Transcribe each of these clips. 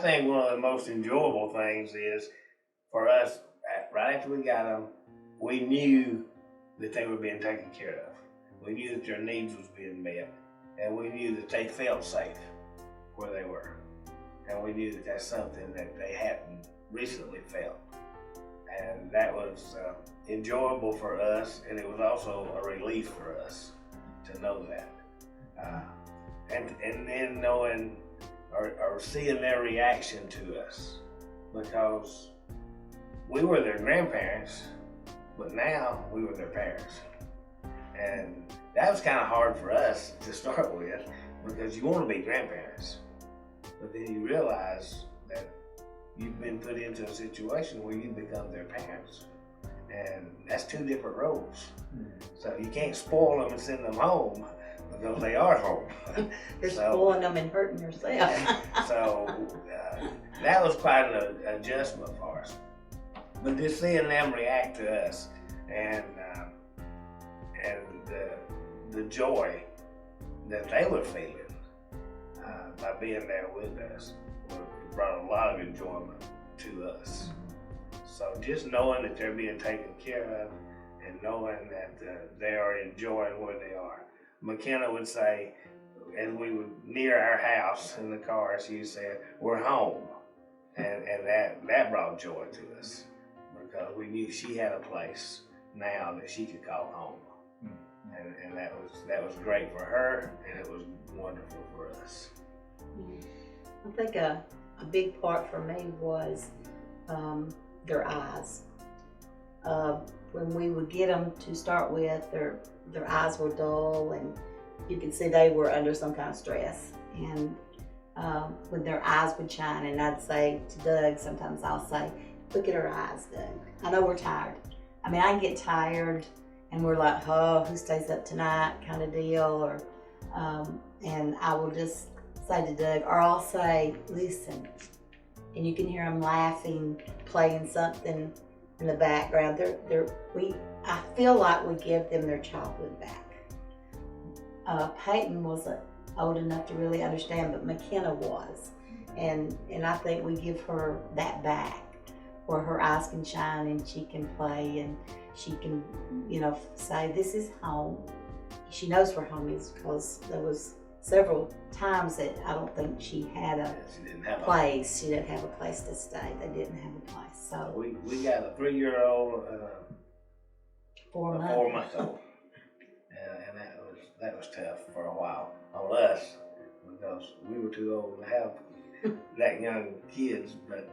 think one of the most enjoyable things is for us, right after we got them, we knew that they were being taken care of. We knew that their needs was being met, and we knew that they felt safe where they were. And we knew that that's something that they hadn't recently felt. And that was enjoyable for us, and it was also a relief for us to know that. And then knowing or seeing their reaction to us, because we were their grandparents, but now we were their parents. And that was kind of hard for us to start with, because you want to be grandparents, but then you realize that you've been put into a situation where you become their parents. And that's two different roles. So you can't spoil them and send them home, because they are home. You're spoiling them and hurting yourself. So that was quite an adjustment for us. But just seeing them react to us and the joy that they were feeling by being there with us brought a lot of enjoyment to us. So just knowing that they're being taken care of and knowing that they are enjoying where they are. McKenna would say, as we were near our house in the car, she said, "We're home," and that brought joy to us, because we knew she had a place now that she could call home, and that was great for her, and it was wonderful for us. I think a big part for me was their eyes. When we would get them to start with, their eyes were dull, and you could see they were under some kind of stress. And when their eyes would shine, and I'd say to Doug, sometimes I'll say, "Look at her eyes, Doug. I know we're tired." I mean, I get tired, and we're like, "Oh, who stays up tonight?" kind of deal. Or and I will just say to Doug, or I'll say, "Listen," and you can hear them laughing, playing something in the background. I feel like we give them their childhood back. Peyton wasn't old enough to really understand, but McKenna was, and I think we give her that back, where her eyes can shine and she can play and she can, say, "This is home." She knows where home is, because there was several times that I don't think she had a place. She didn't have a place to stay. They didn't have a place. So we got a 3-year-old and a 4-month-old, and that was tough for a while on us, because we were too old to have that young kids. But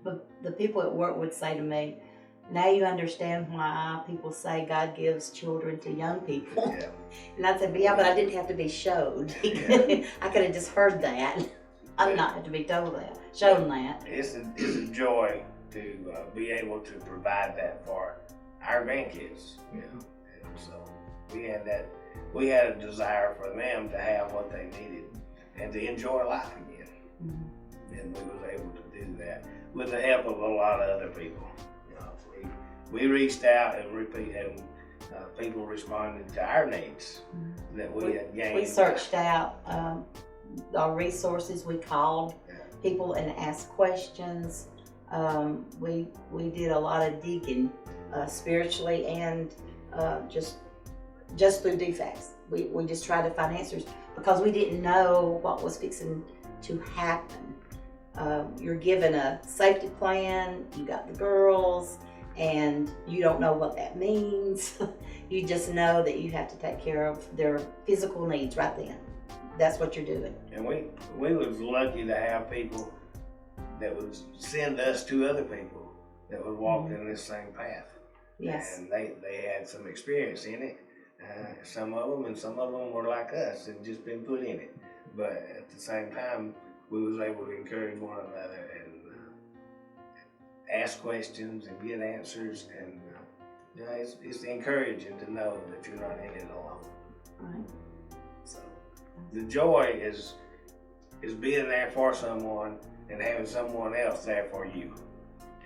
but the people at work would say to me, "Now you understand why people say God gives children to young people." Yeah. And I'd say, "But yeah, but I didn't have to be showed." I could have just heard that. I did not have to be told that, shown that. It's a joy to be able to provide that for our grandkids. And so we had a desire for them to have what they needed and to enjoy life again. And we was able to do that with the help of a lot of other people. We reached out and people responded to our needs that we had gained. We searched out our resources. We called people and asked questions. We did a lot of digging spiritually and just through defects. We just tried to find answers, because we didn't know what was fixing to happen. You're given a safety plan, you got the girls, and you don't know what that means. You just know that you have to take care of their physical needs right then. That's what you're doing. And we was lucky to have people that would send us to other people that would walk in this same path. Yes. And they had some experience in it. Some of them were like us and just been put in it. But at the same time, we was able to encourage one another and ask questions and get answers, and it's encouraging to know that you're not in it alone. Right. So the joy is being there for someone and having someone else there for you,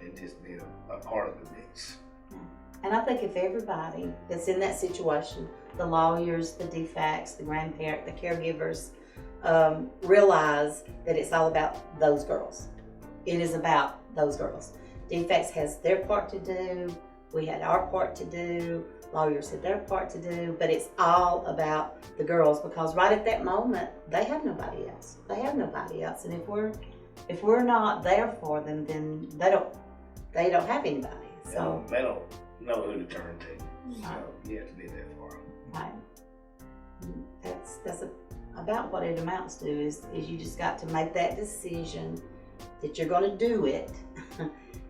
and just being a part of the mix. And I think if everybody that's in that situation, the lawyers, the DFACs, the grandparent, the caregivers, realize that it's all about those girls. It is about those girls. Defects has their part to do. We had our part to do. Lawyers had their part to do. But it's all about the girls, because right at that moment, they have nobody else. They have nobody else. And if we're not there for them, then they don't have anybody. So they don't know who to turn to. So you have to be there for them. Right. That's about what it amounts to. Is you just got to make that decision that you're going to do it,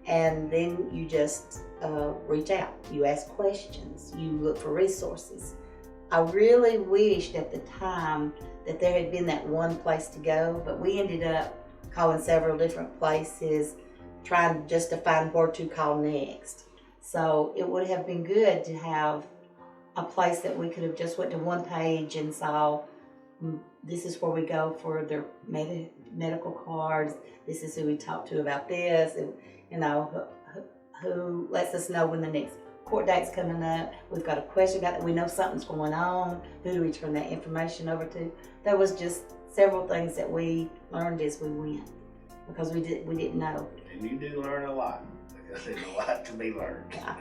and then you just reach out. You ask questions. You look for resources. I really wished at the time that there had been that one place to go, but we ended up calling several different places, trying just to find where to call next. So it would have been good to have a place that we could have just went to one page and saw, this is where we go for their medical cards. This is who we talk to about this, and who lets us know when the next court date's coming up. We've got a question, we know something's going on. Who do we turn that information over to? There was just several things that we learned as we went, because we didn't know. And you do learn a lot, because there's a lot to be learned. Yeah.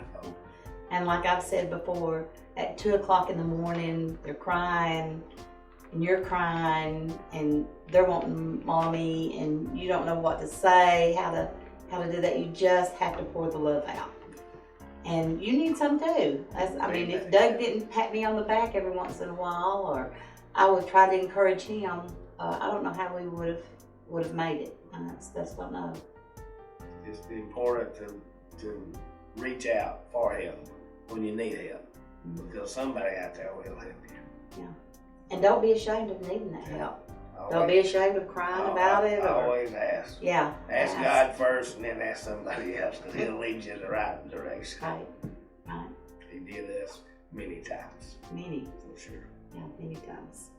And like I've said before, at 2 o'clock in the morning, they're crying, and you're crying, and they're wanting mommy, and you don't know what to say, how to do that. You just have to pour the love out. And you need some too. I mean, if Doug didn't pat me on the back every once in a while, or I would try to encourage him, I don't know how we would have made it. That's what I know. It's important to reach out for help when you need help, because somebody out there will help you. Yeah. And don't be ashamed of needing that help. Don't be ashamed of crying about it. Always ask. Yeah. Ask God first, and then ask somebody else, because He'll lead you in the right direction. Right. He did this many times. Many. For sure. Yeah, many times.